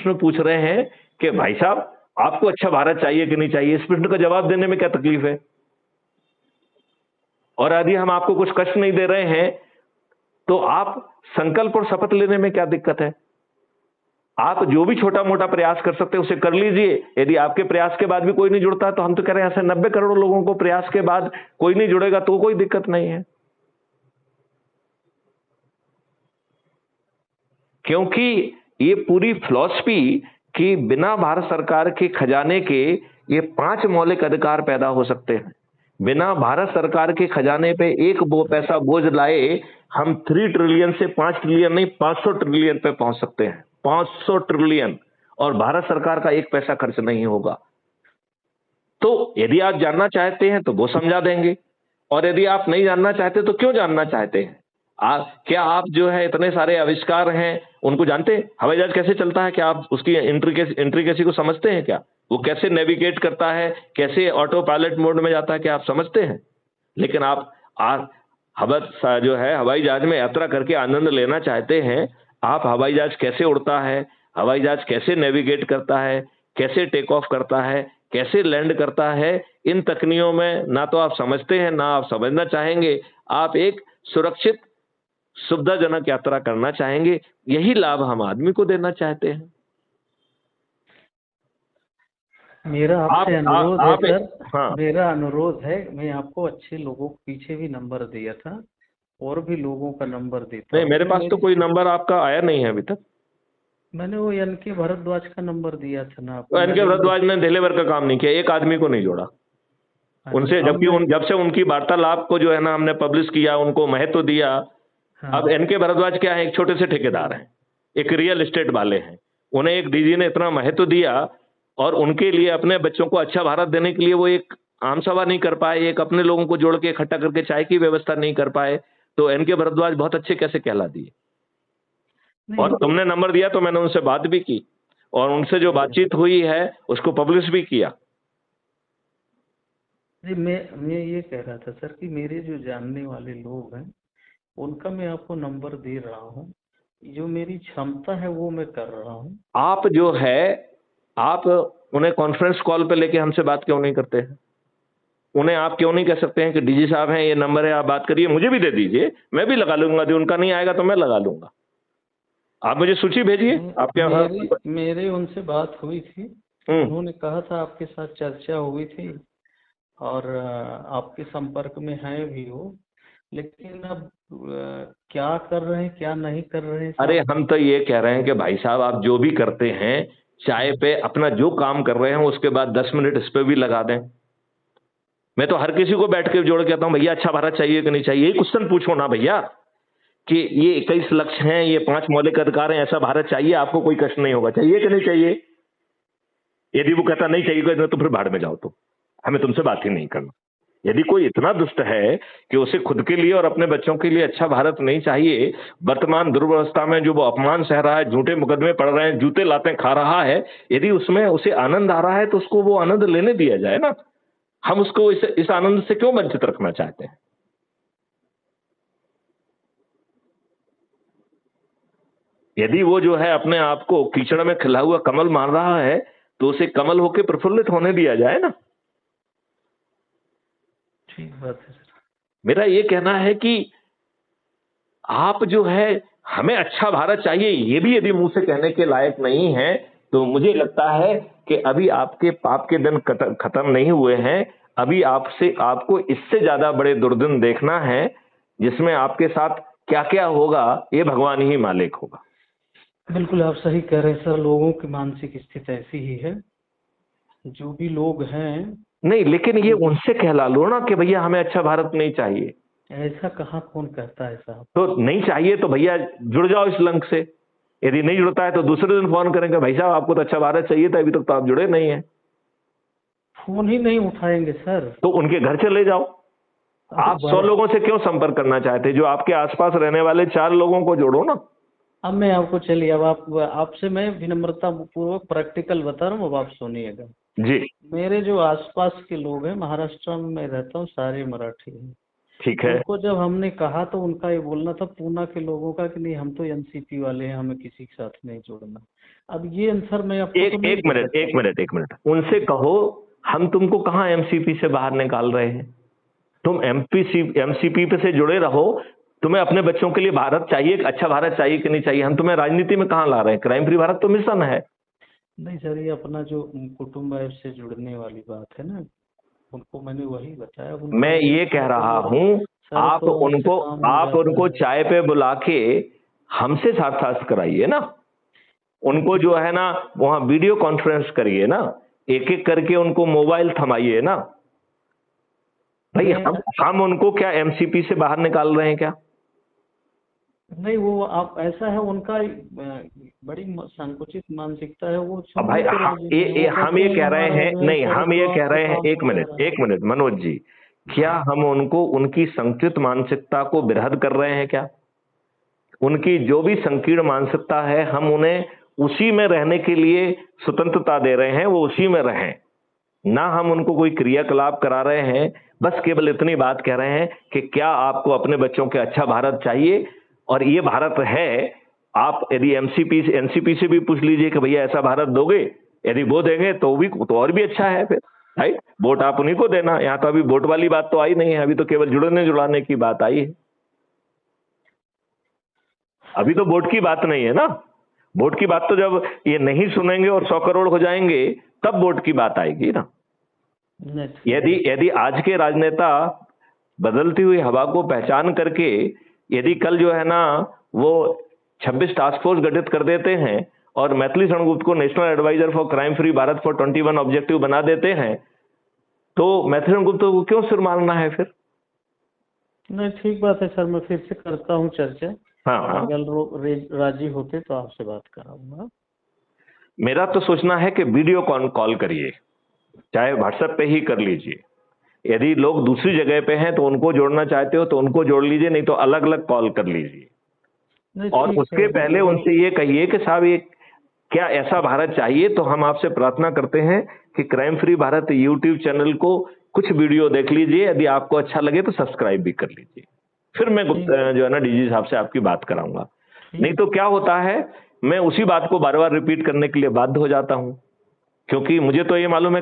प्रश्न पूछ रहे हैं कि भाई साहब आपको अच्छा भारत चाहिए कि नहीं चाहिए, इस प्रश्न का जवाब देने में क्या तकलीफ है? और यदि हम आपको कुछ कष्ट नहीं दे रहे हैं तो आप संकल्प और शपथ लेने में क्या दिक्कत है? आप जो भी छोटा मोटा प्रयास कर सकते हैं उसे कर लीजिए। यदि आपके प्रयास के बाद भी कोई नहीं जुड़ता तो हम तो कह रहे हैं ऐसे 90 करोड़ लोगों को प्रयास के बाद कोई नहीं जुड़ेगा तो कोई दिक्कत नहीं है, क्योंकि ये पूरी फिलॉसफी कि बिना भारत सरकार के खजाने के ये 5 मौलिक अधिकार पैदा हो सकते हैं। बिना भारत सरकार के खजाने पे एक पैसा बोझ लाए हम 3 ट्रिलियन से 5 ट्रिलियन नहीं 500 ट्रिलियन पे पहुंच सकते हैं। 500 ट्रिलियन, और भारत सरकार का एक पैसा खर्च नहीं होगा। तो यदि आप जानना चाहते हैं तो वो समझा देंगे, और यदि आप नहीं जानना चाहते तो क्यों जानना चाहते हैं? क्या आप जो है इतने सारे आविष्कार हैं उनको जानते हैं? हवाई जहाज कैसे चलता है, क्या आप उसकी इंट्रिकेसी को समझते हैं? क्या वो कैसे नेविगेट करता है, कैसे ऑटो पायलट मोड में जाता है, क्या आप समझते हैं? लेकिन आप जो है हवाई जहाज में यात्रा करके आनंद लेना चाहते हैं। आप हवाई जहाज कैसे उड़ता है, हवाई जहाज कैसे नेविगेट करता है, कैसे टेक ऑफ करता है, कैसे लैंड करता है, इन तकनीकों में ना तो आप समझते हैं ना आप समझना चाहेंगे। आप एक सुरक्षित सुविधाजनक यात्रा करना चाहेंगे, यही लाभ हम आदमी को देना चाहते हैं। मेरा आपसे अनुरोध है सर, हाँ। मेरा अनुरोध है, मैं आपको अच्छे लोगों के पीछे भी नंबर दिया था और भी लोगों का नंबर देता नहीं, हूँ। मेरे पास तो कोई नंबर आपका आया नहीं है अभी तक। मैंने वो एनके भारद्वाज का नंबर दिया था ना तो आपको। एनके भारद्वाज ने डिलीवर का काम नहीं किया, एक आदमी को नहीं जोड़ा उनसे, जबकि जब से उनकी वार्तालाप को जो है ना हमने पब्लिश किया, उनको महत्व दिया। अब एनके भारद्वाज क्या है, एक छोटे से ठेकेदार हैं, एक रियल एस्टेट वाले हैं। उन्हें एक डीजी ने इतना महत्व दिया और उनके लिए अपने बच्चों को अच्छा भारत देने के लिए वो एक आम सभा नहीं कर पाए, एक अपने लोगों को जोड़ के इकट्ठा करके चाय की व्यवस्था नहीं कर पाए। तो एनके भारद्वाज बहुत अच्छे कैसे कहला दिए? और तुमने नंबर दिया तो मैंने उनसे बात भी की और उनसे जो बातचीत हुई है उसको पब्लिश भी किया। जी, मैं ये कह रहा था सर कि मेरे जो जानने वाले लोग हैं उनका मैं आपको नंबर दे रहा हूँ, जो मेरी क्षमता है वो मैं कर रहा हूँ। आप जो है आप उन्हें कॉन्फ्रेंस कॉल पे लेके हमसे बात क्यों नहीं करते हैं? उन्हें आप क्यों नहीं कह सकते हैं कि डीजी साहब हैं, ये नंबर है, आप बात करिए, मुझे भी दे दीजिए, मैं भी लगा लूंगा। जो उनका नहीं आएगा तो मैं लगा लूंगा। आप मुझे सूची भेजिए आपके। मेरे उनसे बात हुई थी, उन्होंने कहा था आपके साथ चर्चा हुई थी और आपके संपर्क में है भी वो, लेकिन अब क्या कर रहे हैं क्या नहीं कर रहे हैं। अरे हम तो ये कह रहे हैं कि भाई साहब आप जो भी करते हैं चाय पे अपना जो काम कर रहे हैं उसके बाद 10 मिनट इस पे भी लगा दें। मैं तो हर किसी को बैठ के जोड़ के कहता हूं भैया अच्छा भारत चाहिए कि नहीं चाहिए, यही क्वेश्चन पूछो ना भैया कि ये 21 लक्ष्य हैं, ये 5 मौलिक अधिकार हैं, ऐसा भारत चाहिए, आपको कोई कष्ट नहीं होगा, चाहिए कि नहीं चाहिए? यदि वो कहता नहीं चाहिए तो फिर भाड़ में जाओ, तो हमें तुमसे बात ही नहीं करना। यदि कोई इतना दुष्ट है कि उसे खुद के लिए और अपने बच्चों के लिए अच्छा भारत नहीं चाहिए, वर्तमान दुर्व्यवस्था में जो वो अपमान सह रहा है, झूठे मुकदमे पड़ रहे हैं, जूते लाते खा रहा है, यदि उसमें उसे आनंद आ रहा है तो उसको वो आनंद लेने दिया जाए ना। हम उसको इस आनंद से क्यों वंचित रखना चाहते हैं? यदि वो जो है अपने आप को कीचड़ में खिला हुआ कमल मान रहा है तो उसे कमल होके प्रफुल्लित होने दिया जाए ना। ठीक बात है सर। मेरा ये कहना है कि आप जो है हमें अच्छा भारत चाहिए, ये भी यदि मुंह से कहने के लायक नहीं है तो मुझे लगता है कि अभी आपके पाप के दिन खत्म नहीं हुए हैं। अभी आपको इससे ज्यादा बड़े दुर्दिन देखना है जिसमें आपके साथ क्या क्या होगा ये भगवान ही मालिक होगा। बिल्कुल आप सही कह रहे हैं सर, लोगों की मानसिक स्थिति ऐसी ही है, जो भी लोग हैं। नहीं, लेकिन ये उनसे कहला लो ना कि भैया हमें अच्छा भारत नहीं चाहिए। ऐसा कहाँ कौन कहता है साहब? तो नहीं चाहिए तो भैया जुड़ जाओ इस लंक से। यदि नहीं जुड़ता है तो दूसरे दिन फोन करेंगे, भाई साहब आपको तो अच्छा भारत चाहिए था, अभी तक तो आप जुड़े नहीं है। फोन ही नहीं उठाएंगे सर। तो उनके घर चले जाओ। आप 100 लोगों से क्यों संपर्क करना चाहते? जो आपके आसपास रहने वाले 4 लोगों को जोड़ो ना। अब मैं आपको चलिए, अब आपसे मैं विनम्रता पूर्वक प्रैक्टिकल बता रहा हूँ, अब आप सुनिएगा जी। मेरे जो आसपास के लोग हैं, महाराष्ट्र में मैं रहता हूँ, सारे मराठी हैं। ठीक है। उनको जब हमने कहा तो उनका ये बोलना था पूना के लोगों का कि नहीं हम तो एनसीपी वाले हैं, हमें किसी के साथ नहीं जोड़ना। अब ये आंसर मैं आपको तो नहीं एक दे मिनट, सकता। एक मिनट, उनसे कहो हम तुमको कहाँ एमसीपी से बाहर निकाल रहे हैं, तुम एमसीपी पे से जुड़े रहो। तुम्हें अपने बच्चों के लिए भारत चाहिए, अच्छा भारत चाहिए कि नहीं चाहिए, हम तुम्हें राजनीति में कहाँ ला रहे हैं? क्राइम फ्री भारत तो मिशन है। नहीं सर, ये अपना जो कुटुंब ऐप से जुड़ने वाली बात है ना, उनको मैंने वही बताया। उनका मैं ये कह रहा हूं, सर आप तो आपसे उनको काम हो जाता है। चाय पे बुला के हमसे साक्षात्कार कराइए ना, उनको जो है ना वहां वीडियो कॉन्फ्रेंस करिए ना, एक एक करके उनको मोबाइल थमाइए ना भाई। हम उनको क्या एमसीपी से बाहर निकाल रहे हैं क्या? नहीं, वो आप ऐसा है, उनका बड़ी संकुचित मानसिकता है। वो अब भाई सुनने को राजी नहीं है। वो हम ये कहते हैं कह रहे हमारा हैं, जो है नहीं हम ये स्वर्गवास कह से रहे हैं, काम हो जा रहा एक मिनट मनोज जी, क्या हम उनको उनकी संकुचित मानसिकता को विरहद कर रहे हैं क्या? उनकी जो भी संकीर्ण मानसिकता है हम उन्हें उसी में रहने के लिए स्वतंत्रता दे रहे हैं, वो उसी में रहें ना, हम उनको कोई क्रियाकलाप करा रहे हैं। बस केवल इतनी बात कह रहे हैं कि क्या आपको अपने बच्चों के अच्छा भारत चाहिए, और ये भारत है। आप यदि एनसीपी से भी पूछ लीजिए कि भैया ऐसा भारत दोगे, यदि वो देंगे तो और भी अच्छा है फिर, राइट? वोट आप उन्हीं को देना। यहाँ तो अभी वोट वाली बात तो आई नहीं है, अभी तो केवल जुड़ने जुड़ाने की बात आई है। अभी तो वोट की बात नहीं है ना। वोट की बात तो जब ये नहीं सुनेंगे और 100 करोड़ हो जाएंगे तब वोट की बात आएगी ना। यदि आज के राजनेता बदलती हुई हवा को पहचान करके यदि कल जो है ना वो 26 टास्क फोर्स गठित कर देते हैं और मैथिली शरण गुप्त को national adviser for crime free Bharat for 21 objective बना देते हैं, तो मैथिली शरण गुप्त को क्यों सिर मारना है फिर? नहीं, ठीक बात है सर, मैं फिर से करता हूँ चर्चा। हाँ, अगर राजी होते तो आपसे बात कराऊंगा। मेरा तो सोचना है कि वीडियो कॉल करिए, चाहे व्हाट्सएप पे ही कर लीजिए। यदि लोग दूसरी जगह पे हैं तो उनको जोड़ना चाहते हो तो उनको जोड़ लीजिए, नहीं तो अलग अलग कॉल कर लीजिए। और उसके पहले उनसे ये कहिए कि साहब ये क्या ऐसा भारत चाहिए, तो हम आपसे प्रार्थना करते हैं कि crime free Bharat YouTube channel को कुछ वीडियो देख लीजिए, यदि आपको अच्छा लगे तो सब्सक्राइब भी कर लीजिए। फिर मैं जो है ना डीजी साहब से आपकी बात कराऊंगा। नहीं तो क्या होता है, मैं उसी बात को बार बार रिपीट करने के लिए बाध्य हो जाता हूं, क्योंकि मुझे तो ये मालूम है